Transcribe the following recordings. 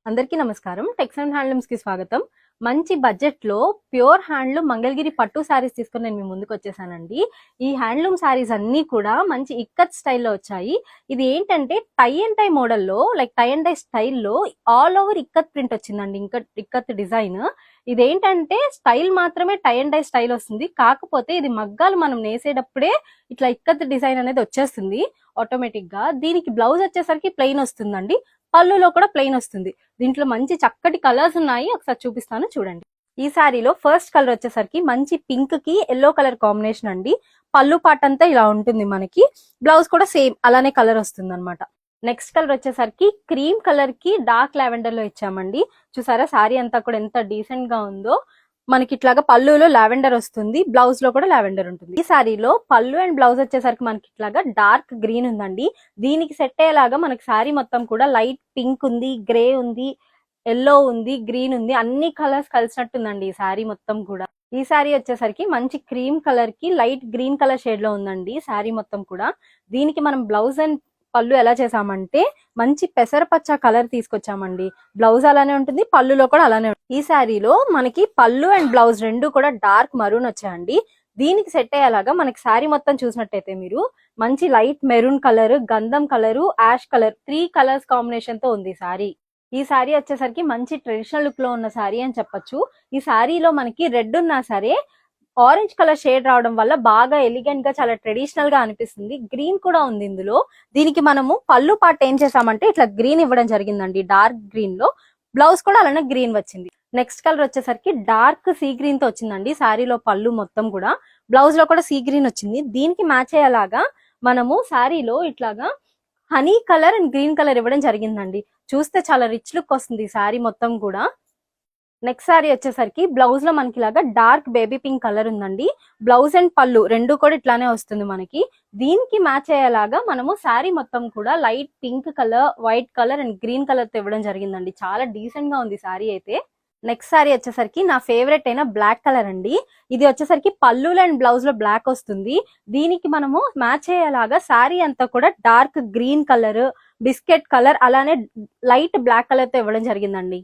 అందరికీ నమస్కారం. Tax and handlooms కి స్వాగతం. మంచి బడ్జెట్ లో ప్యూర్ హ్యాండ్లూమ్ మంగళగిరి పట్టు శారీస్ తీసుకొని నేను మీ ముందుకు వచ్చేసానండి. ఈ హ్యాండ్లూమ్ శారీస్ అన్ని కూడా మంచి ఇక్కత్ స్టైల్లో వచ్చాయి. ఇది ఏంటంటే టై అండ్ టై మోడల్లో, లైక్ టై అండ్ టై స్టైల్లో ఆల్ ఓవర్ ఇక్కత్ ప్రింట్ వచ్చిందండి. ఇక్కత్ డిజైన్. ఇదేంటంటే స్టైల్ మాత్రమే టై అండ్ టై స్టైల్ వస్తుంది. కాకపోతే ఇది మగ్గాలు మనం నేసేటప్పుడే ఇట్లా ఇక్కత్ డిజైన్ అనేది వచ్చేస్తుంది ఆటోమేటిక్ గా. దీనికి బ్లౌజ్ వచ్చేసరికి ప్లెయిన్ వస్తుందండి. పళ్ళులో కూడా ప్లెయిన్ వస్తుంది. దీంట్లో మంచి చక్కటి కలర్స్ ఉన్నాయి, ఒకసారి చూపిస్తాను చూడండి. ఈ శారీలో ఫస్ట్ కలర్ వచ్చేసరికి మంచి పింక్ కి ఎల్లో కలర్ కాంబినేషన్ అండి. పళ్ళు పాట అంతా ఇలా ఉంటుంది మనకి. బ్లౌజ్ కూడా సేమ్ అలానే కలర్ వస్తుంది అనమాట. నెక్స్ట్ కలర్ వచ్చేసరికి క్రీమ్ కలర్ కి డార్క్ లావెండర్ లో ఇచ్చామండి. చూసారా శారీ అంతా కూడా ఎంత డీసెంట్ గా ఉందో. మనకి ఇట్లాగా పళ్ళులో లావెండర్ వస్తుంది, బ్లౌజ్ లో కూడా లావెండర్ ఉంటుంది. ఈ శారీలో పళ్ళు అండ్ బ్లౌజ్ వచ్చేసరికి మనకి ఇట్లాగా డార్క్ గ్రీన్ ఉందండి. దీనికి సెట్ అయ్యేలాగా మనకి శారీ మొత్తం కూడా లైట్ పింక్ ఉంది, గ్రే ఉంది, ఎల్లో ఉంది, గ్రీన్ ఉంది, అన్ని కలర్స్ కలిసినట్టుందండి ఈ శారీ మొత్తం కూడా. ఈ శారీ వచ్చేసరికి మంచి క్రీమ్ కలర్ కి లైట్ గ్రీన్ కలర్ షేడ్ లో ఉందండి శారీ మొత్తం కూడా. దీనికి మనం బ్లౌజ్ అండ్ పళ్ళు ఎలా చేసామంటే మంచి పెసరపచ్చ కలర్ తీసుకొచ్చామండి. బ్లౌజ్ అలానే ఉంటుంది, పళ్ళులో కూడా అలానే ఉంటుంది. ఈ శారీలో మనకి పళ్ళు అండ్ బ్లౌజ్ రెండు కూడా డార్క్ మరూన్ వచ్చాయండి. దీనికి సెట్ అయ్యేలాగా మనకి శారీ మొత్తం చూసినట్టయితే మీరు మంచి లైట్ మెరూన్ కలర్, గంధం colour, ash colour, 3 colours combination తో ఉంది శారీ. ఈ శారీ వచ్చేసరికి మంచి ట్రెడిషనల్ లుక్ లో ఉన్న శారీ అని చెప్పొచ్చు. ఈ శారీలో మనకి రెడ్ ఉన్నా సరే ఆరెంజ్ కలర్ షేడ్ రావడం వల్ల బాగా ఎలిగెంట్ గా, చాలా ట్రెడిషనల్ గా అనిపిస్తుంది. గ్రీన్ కూడా ఉంది ఇందులో. దీనికి మనము పళ్ళు పార్ట్ ఏం చేసామంటే ఇట్లా గ్రీన్ ఇవ్వడం జరిగిందండి, డార్క్ గ్రీన్ లో. బ్లౌజ్ కూడా అలానే గ్రీన్ వచ్చింది. నెక్స్ట్ కలర్ వచ్చేసరికి డార్క్ సీ గ్రీన్ తో వచ్చిందండి శారీలో పళ్ళు మొత్తం కూడా. బ్లౌజ్ లో కూడా సీ గ్రీన్ వచ్చింది. దీనికి మ్యాచ్ అయ్యేలాగా మనము శారీలో ఇట్లాగా honey colour and green colour ఇవ్వడం జరిగిందండి. చూస్తే చాలా రిచ్ లుక్ వస్తుంది ఈ శారీ మొత్తం కూడా. నెక్స్ట్ శారీ వచ్చేసరికి బ్లౌజ్ లో మనకి ఇలాగా డార్క్ బేబీ పింక్ కలర్ ఉందండి. బ్లౌజ్ అండ్ పళ్ళు రెండు కూడా ఇట్లానే వస్తుంది మనకి. దీనికి మ్యాచ్ అయ్యేలాగా మనము శారీ మొత్తం కూడా light pink colour, white colour and green colour తో ఇవ్వడం జరిగిందండి. చాలా డీసెంట్ గా ఉంది శారీ అయితే. నెక్స్ట్ శారీ వచ్చేసరికి నా ఫేవరెట్ అయిన బ్లాక్ కలర్ అండి. ఇది వచ్చేసరికి పళ్ళు అండ్ బ్లౌజ్ లో బ్లాక్ వస్తుంది. దీనికి మనము మ్యాచ్ అయ్యేలాగా శారీ అంతా కూడా dark green colour, biscuit colour, అలానే లైట్ బ్లాక్ కలర్ తో ఇవ్వడం జరిగిందండి.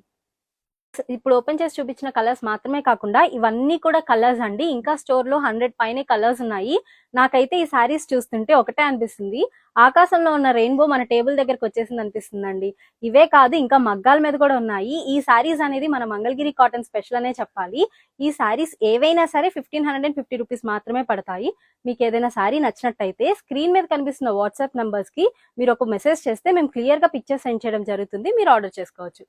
ఇప్పుడు ఓపెన్ చేసి చూపించిన కలర్స్ మాత్రమే కాకుండా ఇవన్నీ కూడా కలర్స్ అండి. ఇంకా స్టోర్ లో 100 పైనే కలర్స్ ఉన్నాయి. నాకైతే ఈ శారీస్ చూస్తుంటే ఒకటే అనిపిస్తుంది, ఆకాశంలో ఉన్న రెయిన్బో మన టేబుల్ దగ్గరకు వచ్చేసింది అనిపిస్తుందండి. ఇవే కాదు, ఇంకా మగ్గాల మీద కూడా ఉన్నాయి. ఈ శారీస్ అనేది మన మంగళగిరి కాటన్ స్పెషల్ అనే చెప్పాలి. ఈ శారీస్ ఏవైనా సరే 1550 రూపీస్ మాత్రమే పడతాయి. మీకు ఏదైనా శారీ నచ్చినట్టయితే స్క్రీన్ మీద కనిపిస్తున్న వాట్సాప్ నంబర్స్ కి మీరు ఒక మెసేజ్ చేస్తే మేము క్లియర్ గా పిక్చర్ సెండ్ చేయడం జరుగుతుంది. మీరు ఆర్డర్ చేసుకోవచ్చు.